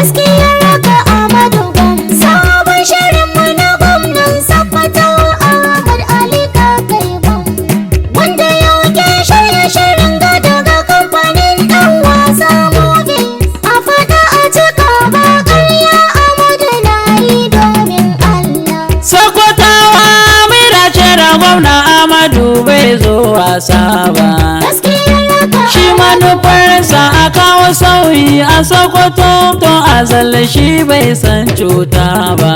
gaskiyar raka Amadu Gwam sabon shirin mu na gwamnan Sokoto Ahmad Ali Kakai Gwam wanda yau ke shirye shirin gado ga kamfanin dan wasa Movies a fada a cika ba ƙarya Amadu na yi domin Allah. Sokotawa mira ce da gwamna Amadu bai zo wasa ba. Shi manufarsa a kawo sauyi a Sokoto don azal shi bai san cuta ba.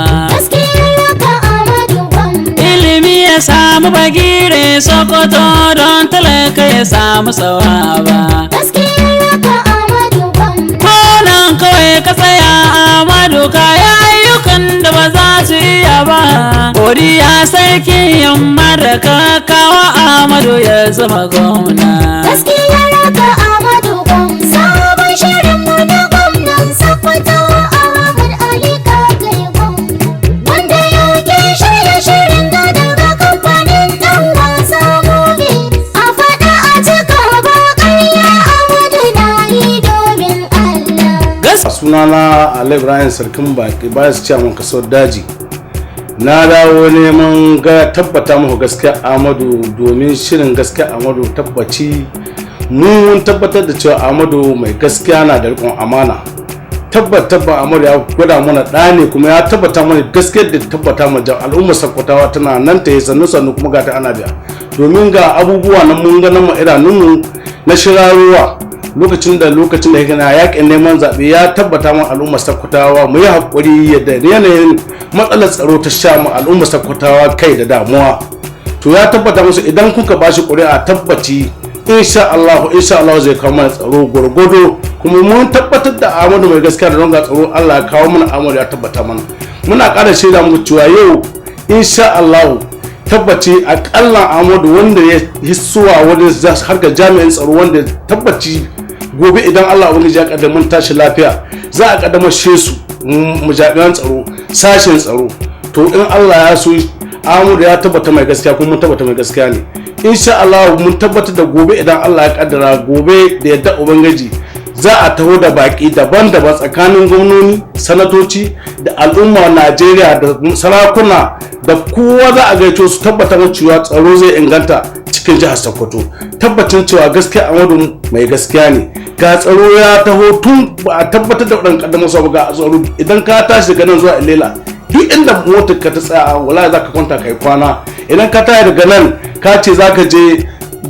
Ilimi ya samu bagire Sokoto don talaka ya samu sawaba. Konan kawai ka tsaya Amadu kaya ayyukan da ba za su iya ba. Godiya sarki yamma da kakawa Amadu ya zama gwamna. Sunana Ali Ibrahim Sarkin Baki bayan su ciyaman kasuwar daji. Na dawo neman tabbata muku gaskiya Amadu domin shirin gaskiya Amadu tabbaci mun tabbatar da cewa Amadu mai gaskiya na da riƙon amana. Tabbatar Amadu ya gwada mana ɗa ne kuma ya tabbata mana gaskiyar da tabbata mana al'ummar Sokotawa tana nan ta yi sannu kuma ga ta ana biya. Domin ga abubuwa nan mun ga nan mu idanunmu na shiraruwa lokacin da ya gana yakin neman zaɓe ya tabbata mu al'ummar Sokotawa mu yi haƙuri yadda yanayin matsalar tsaro ta sha mu al'ummar Sokotawa kai da damuwa. To ya tabbata musu idan kuka ba shi ƙuri'a tabbaci insha Allah zai kawo mana tsaro gwargwado kuma mun tabbatar da Amadu mai gaskiya da don ga tsaro Allah ya kawo mana Amadu ya tabbata mana. Muna ƙara shaida muku cewa yau insha Allah tabbaci akalla Amadu wanda ya hissuwa wani harkar jami'in tsaro wanda tabbaci gobe idan Allah wani ya kaddamar mun tashi lafiya za a kaddamar shesu mu jami'an tsaro sashen tsaro. To in Allah ya so Amadu ya tabbata mai gaskiya kuma mun tabbata mai gaskiya ne. Insha Allah mun tabbatar da gobe idan Allah ya kaddara gobe da yadda ubangiji za a taho da baki daban-daban tsakanin gwamnoni, sanatoci da al'umma Najeriya da sarakuna da kowa za a gaito su tabbatar cewa tsaro zai inganta cikin jihar Sokoto. Tabbacin cewa gaskiya Amadu mai gaskiya ne. Ga tsaro ya taho tun ba a tabbatar da wadannan kaddamar su ga tsaro idan ka tashi daga nan zuwa Ilela duk inda motar ka ta tsaya wallahi zaka kwanta kai kwana. Idan ka tashi daga nan ka ce zaka je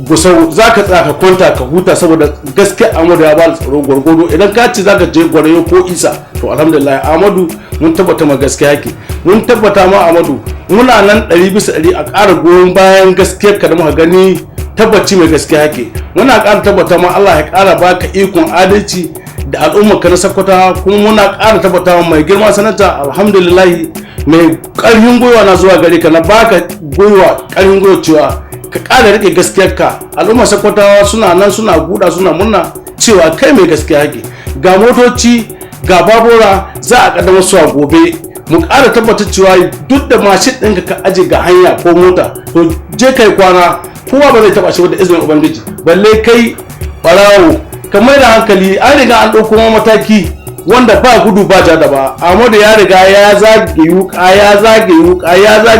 Gusau zaka tsaya ka kwanta ka huta saboda gaskiya Amadu ya ba tsaro gwargwado. Idan ka ce zaka je Gwarayo ko Isa to alhamdulillah Amadu mun tabbata ma gaskiya yake. Mun tabbata ma Amadu muna nan 100% a ƙara goyon bayan gaskiyar ka da muka gani tabbaci mai gaskiya yake. Muna ƙara tabbata ma Allah ya ƙara baka ikon adalci da al'ummar ka na Sokoto kuma muna ƙara tabbata ma mai girma sanata alhamdulillah mai ƙarfin gwiwa na zuwa gare ka na baka ƙarfin gwiwa cewa ka ƙara rike gaskiyarka. Al'ummar Sokotawa suna nan suna guda suna murna cewa kai mai gaskiya yake. Ga motoci ga babura za a kaddamar su a gobe. Mu ƙara tabbatar cewa duk da mashin ɗinka ka aje ga hanya ko mota to je kai kwana kowa ba zai taba shi da izinin ubangiji balle kai barawo ka mai da hankali. An riga an ɗauko mataki wanda ba gudu ba ja da ba. Amadu ya riga ya zage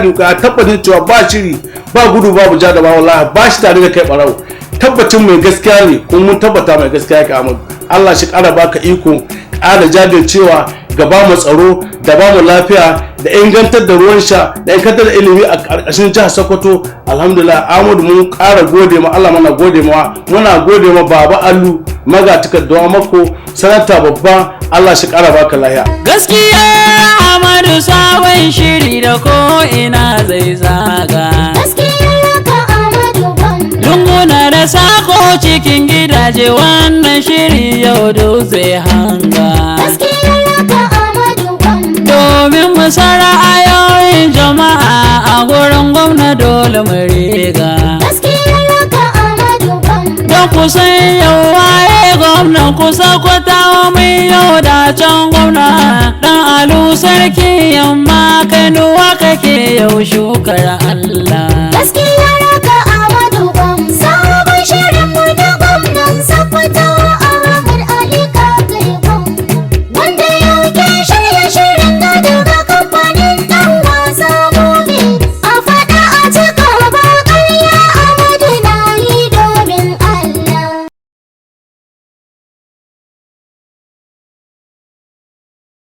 yuka tabbatin cewa ba shiri ba gudu babu ja da ba wallahi ba shi tare da kai barawo. Tabbacin mai gaskiya ne kuma mun tabbata mai gaskiya ka Amadu. Allah shi ƙara baka iko ƙara jajircewa ga ba mu tsaro da ba mu lafiya da ingantar da ruwan sha da ingantar da ilimi a ƙarƙashin jihar Sokoto. Alhamdulillah Amadu mun ƙara gode ma Allah, muna gode ma Baba Allu magatakar da mako sanata babba. Allah shi ƙara baka lafiya. Gaskiya Amadu sabon shiri da ko ina zai zaga. Lunguna da sako cikin gidaje wannan shiri yau da zai hanga. Domin mu san ra'ayoyin jama'a a gurin gwamna dole mu riga. Don kusan yau waye gwamnan kusa kwatawa mai yau da can gwamna dan Alu sarki yamma Kainuwa kake yau shukar